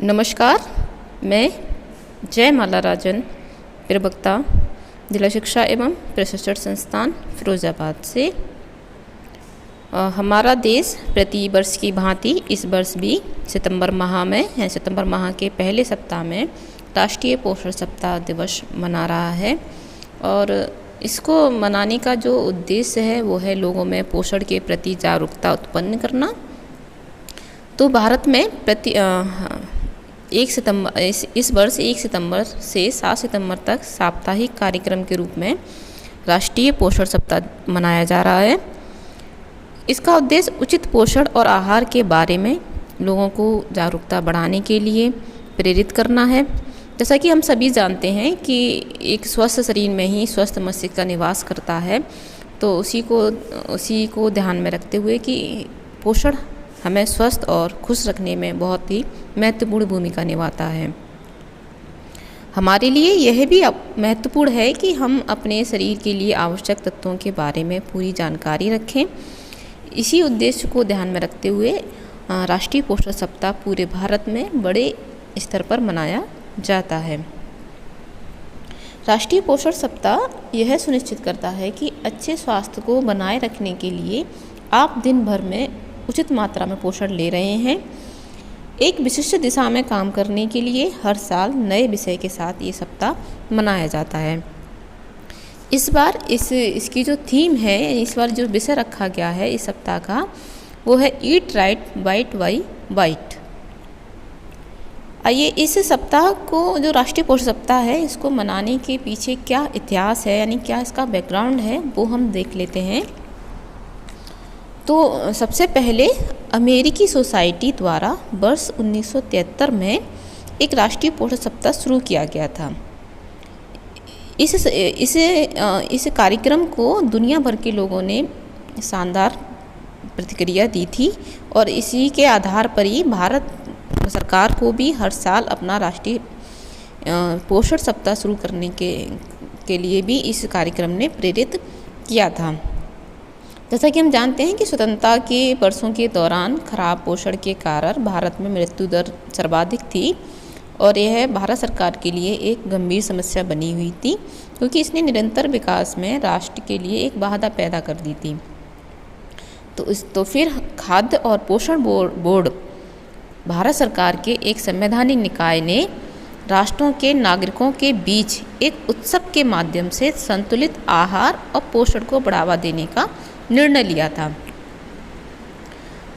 नमस्कार, मैं जयमाला राजन, प्रवक्ता जिला शिक्षा एवं प्रशिक्षण संस्थान फिरोजाबाद से। हमारा देश प्रति वर्ष की भांति इस वर्ष भी सितंबर माह के पहले सप्ताह में राष्ट्रीय पोषण सप्ताह दिवस मना रहा है। और इसको मनाने का जो उद्देश्य है वो है लोगों में पोषण के प्रति जागरूकता उत्पन्न करना। तो भारत में इस वर्ष 1 सितंबर से 7 सितंबर तक साप्ताहिक कार्यक्रम के रूप में राष्ट्रीय पोषण सप्ताह मनाया जा रहा है। इसका उद्देश्य उचित पोषण और आहार के बारे में लोगों को जागरूकता बढ़ाने के लिए प्रेरित करना है। जैसा कि हम सभी जानते हैं कि एक स्वस्थ शरीर में ही स्वस्थ मस्तिष्क का निवास करता है, तो उसी को ध्यान में रखते हुए कि पोषण हमें स्वस्थ और खुश रखने में बहुत ही महत्वपूर्ण भूमिका निभाता है। हमारे लिए यह भी महत्वपूर्ण है कि हम अपने शरीर के लिए आवश्यक तत्वों के बारे में पूरी जानकारी रखें। इसी उद्देश्य को ध्यान में रखते हुए राष्ट्रीय पोषण सप्ताह पूरे भारत में बड़े स्तर पर मनाया जाता है। राष्ट्रीय पोषण सप्ताह यह सुनिश्चित करता है कि अच्छे स्वास्थ्य को बनाए रखने के लिए आप दिन भर में उचित मात्रा में पोषण ले रहे हैं। एक विशिष्ट दिशा में काम करने के लिए हर साल नए विषय के साथ ये सप्ताह मनाया जाता है। इस बार इसकी जो थीम है, इस बार जो विषय रखा गया है इस सप्ताह का, वो है eat right bite by bite. आइए इस सप्ताह को, जो राष्ट्रीय पोषण सप्ताह है, इसको मनाने के पीछे क्या इतिहास है, यानी क्या इसका बैकग्राउंड है, वो हम देख लेते हैं। तो सबसे पहले अमेरिकी सोसाइटी द्वारा वर्ष 1973 में एक राष्ट्रीय पोषण सप्ताह शुरू किया गया था। इस कार्यक्रम को दुनिया भर के लोगों ने शानदार प्रतिक्रिया दी थी और इसी के आधार पर ही भारत सरकार को भी हर साल अपना राष्ट्रीय पोषण सप्ताह शुरू करने के लिए भी इस कार्यक्रम ने प्रेरित किया था। जैसा कि हम जानते हैं कि स्वतंत्रता के वर्षों के दौरान खराब पोषण के कारण भारत में मृत्यु दर सर्वाधिक थी और यह भारत सरकार के लिए एक गंभीर समस्या बनी हुई थी, क्योंकि इसने निरंतर विकास में राष्ट्र के लिए एक बाधा पैदा कर दी थी। तो फिर खाद्य और पोषण बोर्ड भारत सरकार के एक संवैधानिक निकाय ने राष्ट्रों के नागरिकों के बीच एक उत्सव के माध्यम से संतुलित आहार और पोषण को बढ़ावा देने का निर्णय लिया था।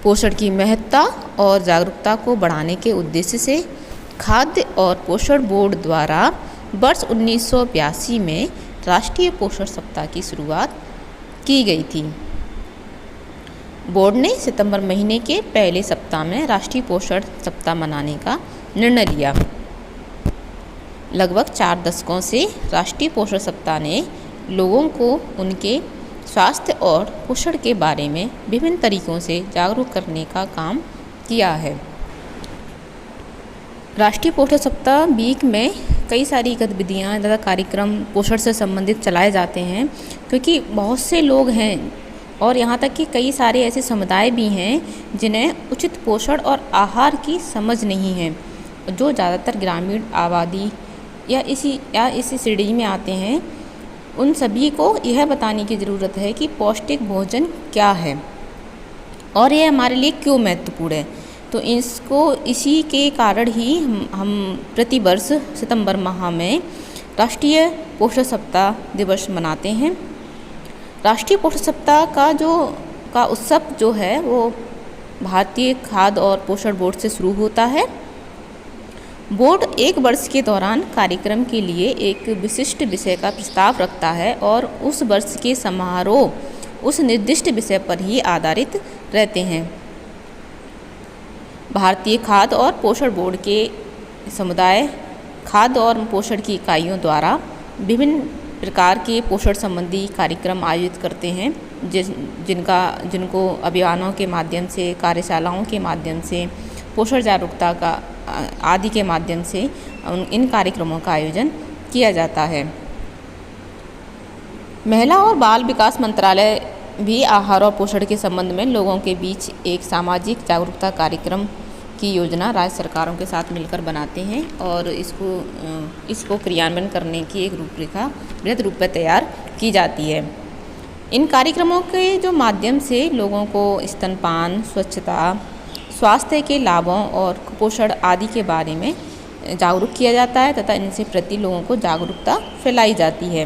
पोषण की महत्ता और जागरूकता को बढ़ाने के उद्देश्य से खाद्य और पोषण बोर्ड द्वारा वर्ष 1982 में राष्ट्रीय पोषण सप्ताह की शुरुआत की गई थी। बोर्ड ने सितंबर महीने के पहले सप्ताह में राष्ट्रीय पोषण सप्ताह मनाने का निर्णय लिया। लगभग 4 दशकों से राष्ट्रीय पोषण सप्ताह ने लोगों को उनके स्वास्थ्य और पोषण के बारे में विभिन्न तरीकों से जागरूक करने का काम किया है। राष्ट्रीय पोषण सप्ताह वीक में कई सारी गतिविधियाँ तथा कार्यक्रम पोषण से संबंधित चलाए जाते हैं, क्योंकि बहुत से लोग हैं और यहाँ तक कि कई सारे ऐसे समुदाय भी हैं जिन्हें उचित पोषण और आहार की समझ नहीं है, जो ज़्यादातर ग्रामीण आबादी या इसी श्रेणी में आते हैं। उन सभी को यह बताने की ज़रूरत है कि पौष्टिक भोजन क्या है और यह हमारे लिए क्यों महत्वपूर्ण है। तो इसी के कारण ही हम प्रति वर्ष सितंबर माह में राष्ट्रीय पोषण सप्ताह दिवस मनाते हैं। राष्ट्रीय पोषण सप्ताह का उत्सव जो है वो भारतीय खाद्य और पोषण बोर्ड से शुरू होता है। बोर्ड एक वर्ष के दौरान कार्यक्रम के लिए एक विशिष्ट विषय का प्रस्ताव रखता है और उस वर्ष के समारोह उस निर्दिष्ट विषय पर ही आधारित रहते हैं। भारतीय खाद्य और पोषण बोर्ड के समुदाय खाद्य और पोषण की इकाइयों द्वारा विभिन्न प्रकार के पोषण संबंधी कार्यक्रम आयोजित करते हैं, जिनको अभियानों के माध्यम से, कार्यशालाओं के माध्यम से, पोषण जागरूकता का आदि के माध्यम से इन कार्यक्रमों का आयोजन किया जाता है। महिला और बाल विकास मंत्रालय भी आहार और पोषण के संबंध में लोगों के बीच एक सामाजिक जागरूकता कार्यक्रम की योजना राज्य सरकारों के साथ मिलकर बनाते हैं और इसको क्रियान्वयन करने की एक रूपरेखा बृहद रूप में तैयार की जाती है। इन कार्यक्रमों के जो माध्यम से लोगों को स्तनपान, स्वच्छता, स्वास्थ्य के लाभों और कुपोषण आदि के बारे में जागरूक किया जाता है तथा इनसे प्रति लोगों को जागरूकता फैलाई जाती है।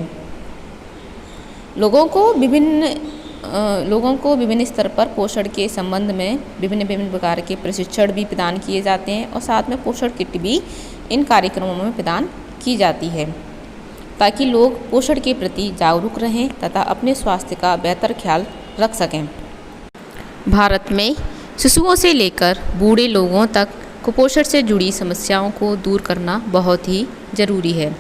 लोगों को विभिन्न स्तर पर पोषण के संबंध में विभिन्न प्रकार के प्रशिक्षण भी प्रदान किए जाते हैं और साथ में पोषण किट भी इन कार्यक्रमों में प्रदान की जाती है ताकि लोग पोषण के प्रति जागरूक रहें तथा अपने स्वास्थ्य का बेहतर ख्याल रख सकें। भारत में शिशुओं से लेकर बूढ़े लोगों तक कुपोषण से जुड़ी समस्याओं को दूर करना बहुत ही ज़रूरी है।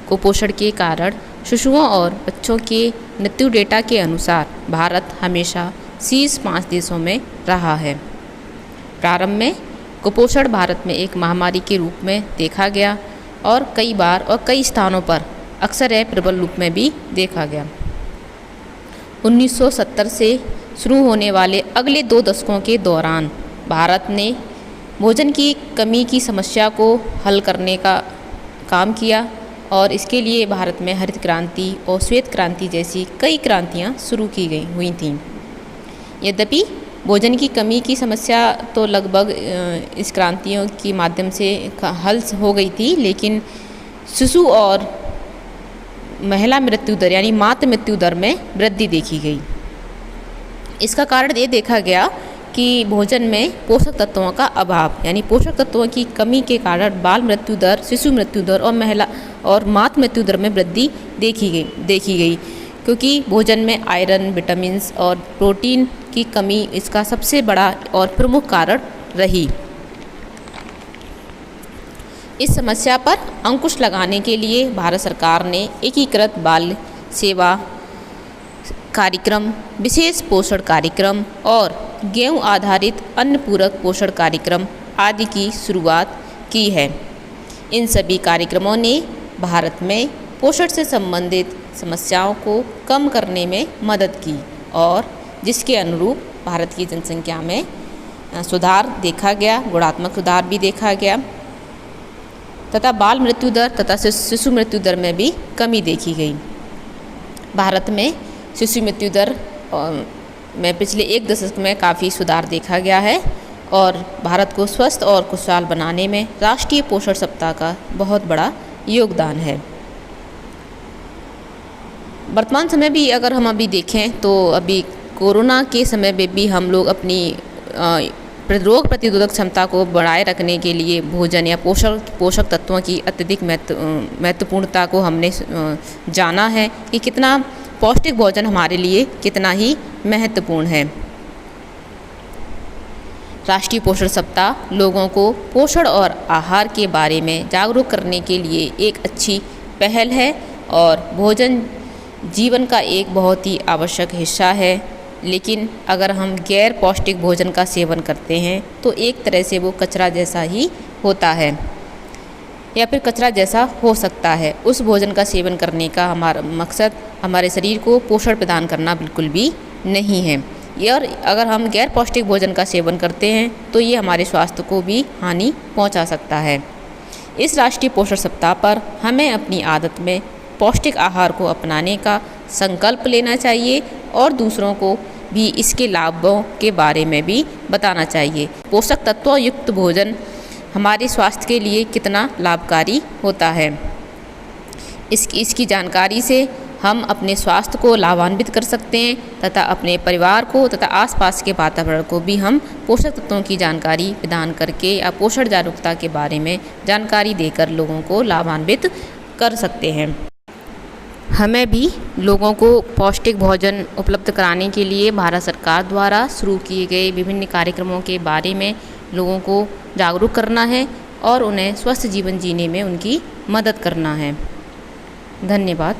कुपोषण के कारण शिशुओं और बच्चों के मृत्यु डेटा के अनुसार भारत हमेशा शीर्ष 5 देशों में रहा है। प्रारंभ में कुपोषण भारत में एक महामारी के रूप में देखा गया और कई बार और कई स्थानों पर अक्सर यह प्रबल रूप में भी देखा गया। 1970 से शुरू होने वाले अगले 2 दशकों के दौरान भारत ने भोजन की कमी की समस्या को हल करने का काम किया और इसके लिए भारत में हरित क्रांति और श्वेत क्रांति जैसी कई क्रांतियाँ शुरू की हुई थीं। यद्यपि भोजन की कमी की समस्या तो लगभग इस क्रांतियों के माध्यम से हल हो गई थी, लेकिन शिशु और महिला मृत्यु दर यानी मातृ मृत्यु दर में वृद्धि देखी गई। इसका कारण ये देखा गया कि भोजन में पोषक तत्वों का अभाव यानी पोषक तत्वों की कमी के कारण बाल मृत्यु दर, शिशु मृत्यु दर और महिला और मातृ मृत्यु दर में वृद्धि देखी गई क्योंकि भोजन में आयरन, विटामिन्स और प्रोटीन की कमी इसका सबसे बड़ा और प्रमुख कारण रही। इस समस्या पर अंकुश लगाने के लिए भारत सरकार ने एकीकृत बाल सेवा कार्यक्रम, विशेष पोषण कार्यक्रम और गेहूं आधारित अन्न पूरक पोषण कार्यक्रम आदि की शुरुआत की है। इन सभी कार्यक्रमों ने भारत में पोषण से संबंधित समस्याओं को कम करने में मदद की और जिसके अनुरूप भारत की जनसंख्या में सुधार देखा गया, गुणात्मक सुधार भी देखा गया तथा बाल मृत्यु दर तथा शिशु मृत्यु दर में भी कमी देखी गई। भारत में शिशु मृत्यु दर में पिछले 1 दशक में काफ़ी सुधार देखा गया है और भारत को स्वस्थ और खुशहाल बनाने में राष्ट्रीय पोषण सप्ताह का बहुत बड़ा योगदान है। वर्तमान समय भी अगर हम अभी देखें तो अभी कोरोना के समय में भी हम लोग अपनी रोग प्रतिरोधक क्षमता को बढ़ाए रखने के लिए भोजन या पोषक तत्वों की अत्यधिक महत्वपूर्णता को हमने जाना है कि कितना पौष्टिक भोजन हमारे लिए कितना ही महत्वपूर्ण है। राष्ट्रीय पोषण सप्ताह लोगों को पोषण और आहार के बारे में जागरूक करने के लिए एक अच्छी पहल है और भोजन जीवन का एक बहुत ही आवश्यक हिस्सा है, लेकिन अगर हम गैर पौष्टिक भोजन का सेवन करते हैं तो एक तरह से वो कचरा जैसा ही होता है या फिर कचरा जैसा हो सकता है। उस भोजन का सेवन करने का हमारा मकसद हमारे शरीर को पोषण प्रदान करना बिल्कुल भी नहीं है। और अगर हम गैर पौष्टिक भोजन का सेवन करते हैं तो ये हमारे स्वास्थ्य को भी हानि पहुंचा सकता है। इस राष्ट्रीय पोषण सप्ताह पर हमें अपनी आदत में पौष्टिक आहार को अपनाने का संकल्प लेना चाहिए और दूसरों को भी इसके लाभों के बारे में भी बताना चाहिए। पोषक तत्वों युक्त भोजन हमारे स्वास्थ्य के लिए कितना लाभकारी होता है, इसकी जानकारी से हम अपने स्वास्थ्य को लाभान्वित कर सकते हैं तथा अपने परिवार को तथा आसपास के वातावरण को भी हम पोषक तत्वों की जानकारी प्रदान करके या पोषण जागरूकता के बारे में जानकारी देकर लोगों को लाभान्वित कर सकते हैं। हमें भी लोगों को पौष्टिक भोजन उपलब्ध कराने के लिए भारत सरकार द्वारा शुरू किए गए विभिन्न कार्यक्रमों के बारे में लोगों को जागरूक करना है और उन्हें स्वस्थ जीवन जीने में उनकी मदद करना है। धन्यवाद।